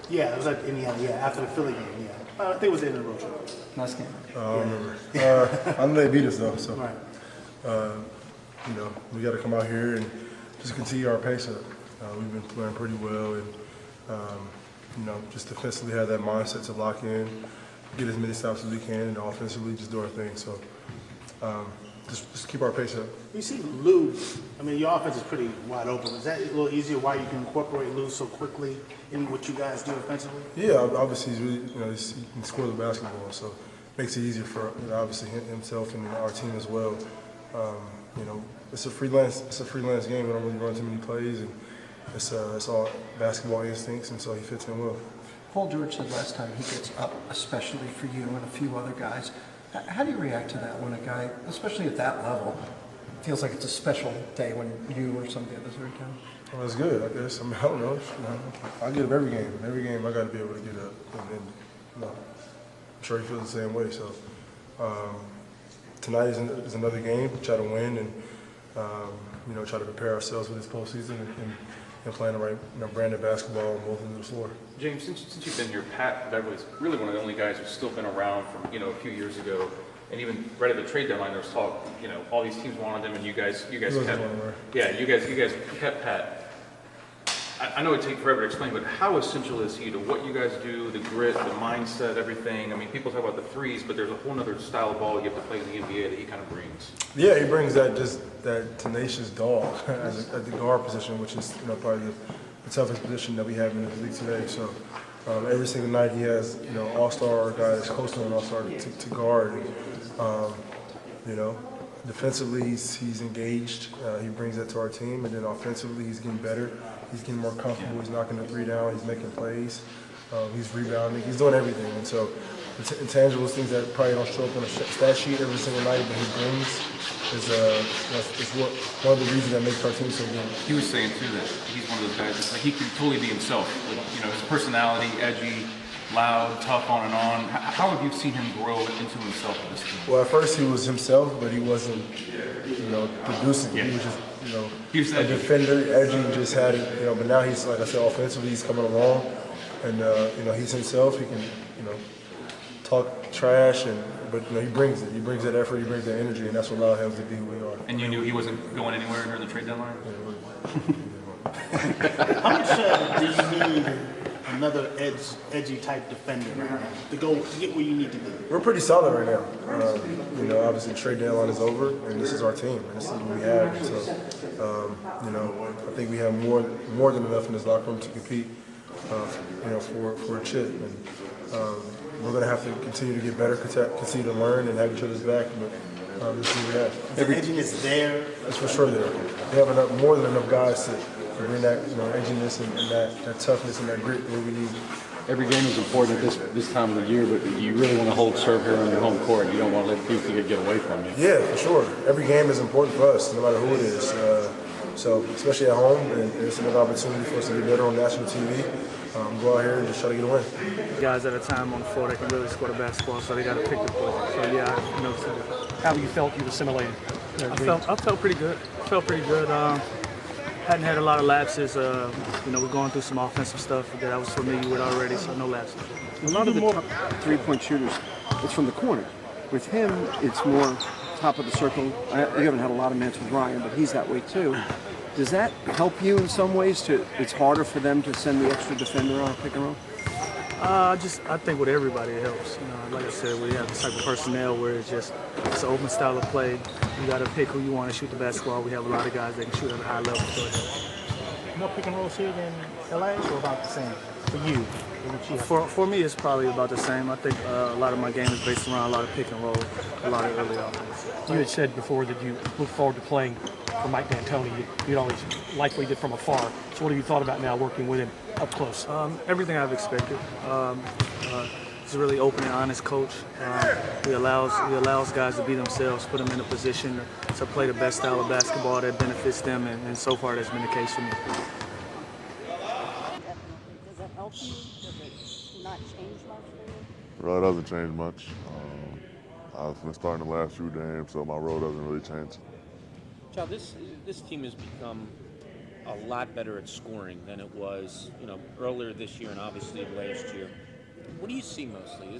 Yeah, it was at Indiana. Yeah, after the Philly game. Yeah, I think it was in the road trip. Nice game. I don't remember. I know they beat us though, so Right. you know we got to come out here and just continue our pace up. We've been playing pretty well, and you know just defensively have that mindset to lock in, get as many stops as we can, and offensively just do our thing. So just keep our pace up. You see Lou, I mean, your offense is pretty wide open. Is that a little easier why you can incorporate Lou so quickly in what you guys do offensively? Yeah, obviously he's really, you know, he can score the basketball, so it makes it easier for obviously himself and our team as well. You know, it's a freelance game. We don't really run too many plays, and it's all basketball instincts, and so he fits in well. Paul George said last time he gets up, especially for you and a few other guys. How do you react to that when a guy, especially at that level, feels like it's a special day when you or some of the others are down? Well, it's good, I guess. I mean, I don't know. I get up every game. Every game, I got to be able to get up, and you know, I'm sure he feels the same way. So tonight is another game. Try to win, and you know, try to prepare ourselves for this postseason and playing the right brand of basketball on both ends of the floor. James, since you've been here, Pat Beverly's really one of the only guys who's still been around from a few years ago, and even right at the trade deadline, there was talk all these teams wanted him, and you guys kept you guys kept Pat. I know it takes forever to explain, but how essential is he to what you guys do, the grit, the mindset, everything? I mean, people talk about the threes, but there's a whole other style of ball you have to play in the NBA that he kind of brings. Yeah, he brings that tenacious dog at the guard position, which is probably the toughest position that we have in the league today. So every single night he has all-star guys close to an all-star to guard. And, defensively he's engaged. He brings that to our team, and then offensively he's getting better. He's getting more comfortable. He's knocking the three down. He's making plays. He's rebounding. He's doing everything. And so intangibles, things that probably don't show up on a stat sheet every single night, but he brings is one of the reasons that makes our team so good. He was saying too that he's one of those guys that's like he can totally be himself. Like, his personality, edgy, loud, tough, on and on. How have you seen him grow into himself at this team? Well, at first he was himself, but he wasn't, producing. Yeah. He was just, he was a defender, edgy, just had it, but now he's, like I said, offensively he's coming along, and, he's himself. He can, talk trash, but he brings it. He brings that effort, he brings that energy, and that's what allowed him to be who we are. And you knew he wasn't going anywhere during the trade deadline? How much do you need another edgy type defender to get where you need to be? We're pretty solid right now. Obviously the trade deadline is over, and this is our team, and this is what we have. And so, I think we have more than enough in this locker room to compete, for a chip. And we're going to have to continue to get better, continue to learn, and have each other's back. But this is what we have. The edginess there? It's for sure there. We have more than enough guys to bring that edginess and that toughness and that grit that we need. Every game is important at this time of the year, but you really want to hold serve here on your home court. You don't want to let Duke get away from you. Yeah, for sure. Every game is important for us, no matter who it is. So, especially at home, and it's another opportunity for us to get better on national TV. Go out here and just try to get a win. Guys at a time on the floor that can really score the basketball, so they got to pick the play. So yeah, I noticed that. How you felt you assimilated? I felt pretty good. Hadn't had a lot of lapses. We're going through some offensive stuff that I was familiar with already, so no lapses. A lot of the top three-point shooters, it's from the corner. With him, it's more top of the circle. You haven't had a lot of minutes with Ryan, but he's that way too. Does that help you in some ways? It's harder for them to send the extra defender on a pick and roll? I think with everybody it helps. Like I said, we have this type of personnel where it's an open style of play. You got to pick who you want to shoot the basketball. We have a lot of guys that can shoot at a high level. So more pick and rolls here than LA, or about the same for you? For me, it's probably about the same. I think a lot of my game is based around a lot of pick and roll, a lot of early offense. You had said before that you look forward to playing for Mike D'Antoni. You'd always likely did from afar. So what have you thought about now working with him up close? Everything I've expected. He's a really open and honest coach. He allows guys to be themselves, put them in a position to play the best style of basketball that benefits them, and so far that's been the case for me. Does that help you? Does it not change much for you? Well, it doesn't change much. I've been starting the last few games, so my role doesn't really change. Jahlil, this team has become a lot better at scoring than it was, earlier this year and obviously last year. What do you see mostly?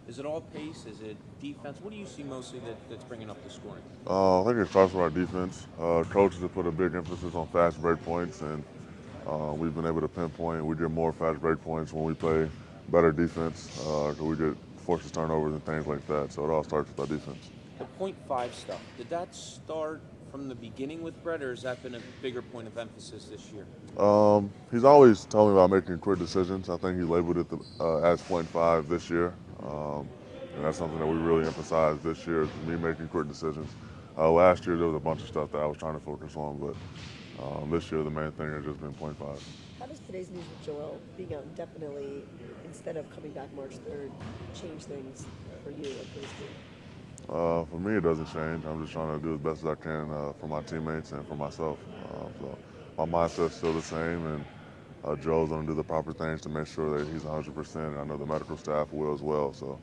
Is it all pace? Is it defense? What do you see mostly that's bringing up the scoring? I think it starts with our defense. Coaches have put a big emphasis on fast break points, and we've been able to pinpoint. We get more fast break points when we play better defense. So we get forces turnovers and things like that. So it all starts with our defense. The .5 stuff, did that start from the beginning with Brett, or has that been a bigger point of emphasis this year? He's always told me about making quick decisions. I think he labeled it as .5 this year. And that's something that we really emphasized this year, me making quick decisions. Last year there was a bunch of stuff that I was trying to focus on, but this year the main thing has just been .5. How does today's news with Joel being out indefinitely, instead of coming back March 3rd, change things for you and for his team? For me, it doesn't change. I'm just trying to do as best as I can for my teammates and for myself. So my mindset's still the same, and Joe's going to do the proper things to make sure that he's 100%. And I know the medical staff will as well. So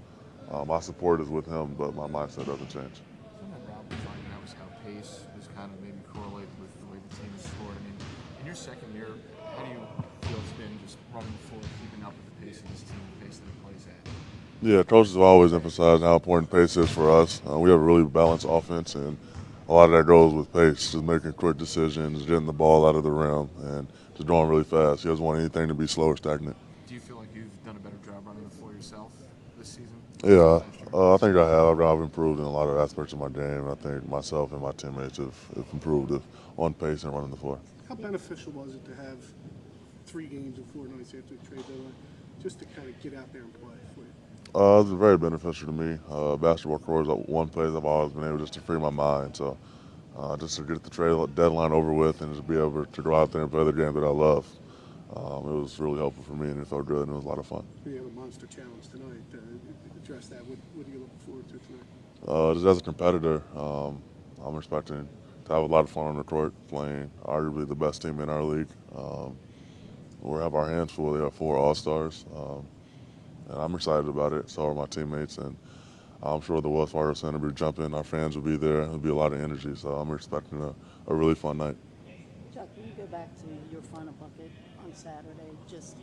my support is with him, but my mindset doesn't change. Something that Rob was finding out was how pace was kind of maybe correlated with the way the team has scored. I mean, in your second year, how do you feel it's been just running the floor, keeping up with the pace of this team, the pace that it plays at? Yeah, coaches have always emphasized how important pace is for us. We have a really balanced offense, and a lot of that goes with pace, just making quick decisions, getting the ball out of the rim, and just going really fast. He doesn't want anything to be slow or stagnant. Do you feel like you've done a better job running the floor yourself this season? Yeah, I think I have. I've improved in a lot of aspects of my game. I think myself and my teammates have improved on pace and running the floor. How beneficial was it to have 3 games and 4 nights after the trade deadline, just to kind of get out there and play for you? It was very beneficial to me. Basketball court is one place I've always been able just to free my mind. So just to get the trade deadline over with and just be able to go out there and play the game that I love, it was really helpful for me, and it felt good, and it was a lot of fun. You have a monster challenge tonight. Address that. What are you looking forward to tonight? Just as a competitor, I'm expecting to have a lot of fun on the court, playing arguably the best team in our league. We have our hands full. They have 4 All-Stars. And I'm excited about it. So are my teammates, and I'm sure the Wells Fargo Center will be jumping. Our fans will be there. There'll be a lot of energy. So I'm expecting a really fun night. Chuck, can you go back to your final bucket on Saturday? Just,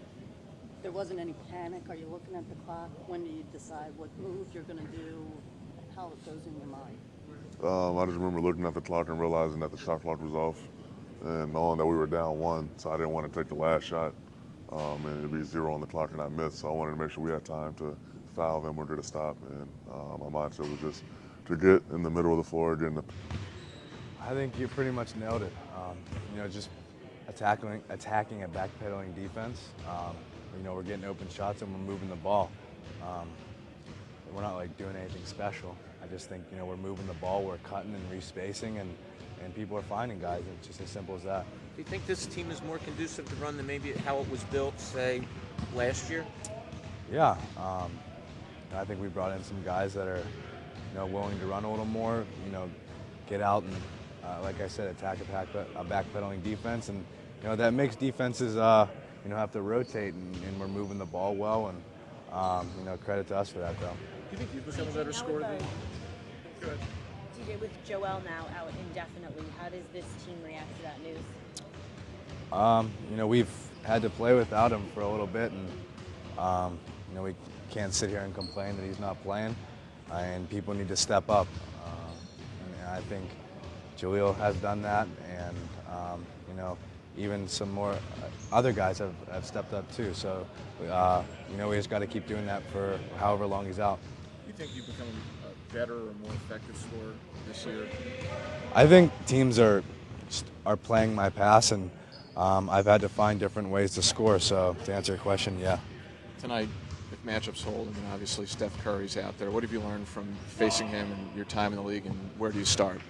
there wasn't any panic. Are you looking at the clock? When do you decide what move you're going to do? How it goes in your mind? I just remember looking at the clock and realizing that the shot clock was off, and knowing that we were down 1, so I didn't want to take the last shot. And it'd be 0 on the clock and I missed, so I wanted to make sure we had time to foul them or get a stop. And my mindset was just to get in the middle of the floor, get in the. I think you pretty much nailed it. Just attacking a backpedaling defense. We're getting open shots and we're moving the ball. We're not like doing anything special. I just think we're moving the ball, we're cutting and respacing, and people are finding guys. It's just as simple as that. Do you think this team is more conducive to run than maybe how it was built, say, last year? Yeah. I think we brought in some guys that are, willing to run a little more, get out and, like I said, attack a backpedaling defense. And, that makes defenses, have to rotate, and we're moving the ball well. And, credit to us for that, though. Do you think you've become a better scorer than Go ahead. DJ, with Joel now out indefinitely, how does this team react to that news? We've had to play without him for a little bit, and we can't sit here and complain that he's not playing, and people need to step up. And I think Jahlil has done that, and even some more other guys have stepped up too. So we just got to keep doing that for however long he's out. Do you think you've become a better or more effective scorer this year? I think teams are playing my pass, and I've had to find different ways to score. So to answer your question, yeah. Tonight, if matchups hold, obviously Steph Curry's out there. What have you learned from facing him and your time in the league, and where do you start?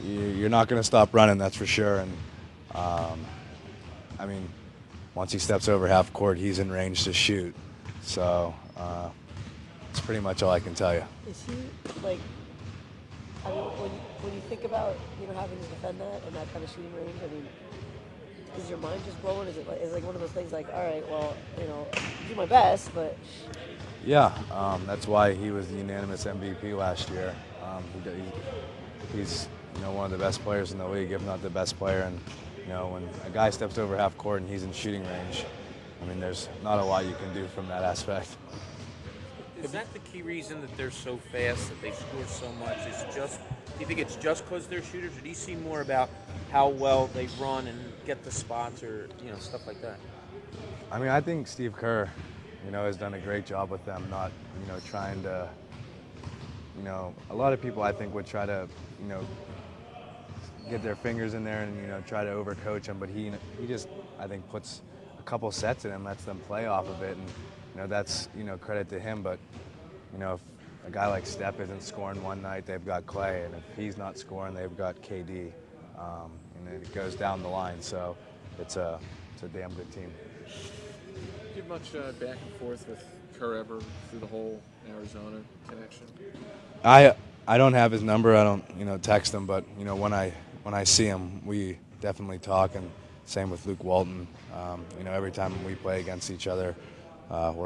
You're not going to stop running, that's for sure. And once he steps over half court, he's in range to shoot. So that's pretty much all I can tell you. Is he, when you think about, having to defend that and that kind of shooting range, is your mind just blowing? Is it like one of those things like, all right, well, do my best, but... Yeah, that's why he was the unanimous MVP last year. He's one of the best players in the league, if not the best player. And when a guy steps over half court and he's in shooting range, I mean, there's not a lot you can do from that aspect. Is that the key reason that they're so fast, that they score so much? Do you think it's just because they're shooters, or do you see more about how well they run and get the spots, or stuff like that? I mean, I think Steve Kerr, has done a great job with them, not, trying to, a lot of people I think would try to, get their fingers in there and, try to overcoach them, but he just, I think, puts a couple sets in and lets them play off of it, and, that's, credit to him, but, if a guy like Steph isn't scoring one night, they've got Clay, and if he's not scoring, they've got KD, and it goes down the line, so it's a damn good team. Do you have much back and forth with Kerr ever through the whole Arizona connection? I don't have his number. I don't text him, but when I see him, we definitely talk, and same with Luke Walton. Every time we play against each other, we're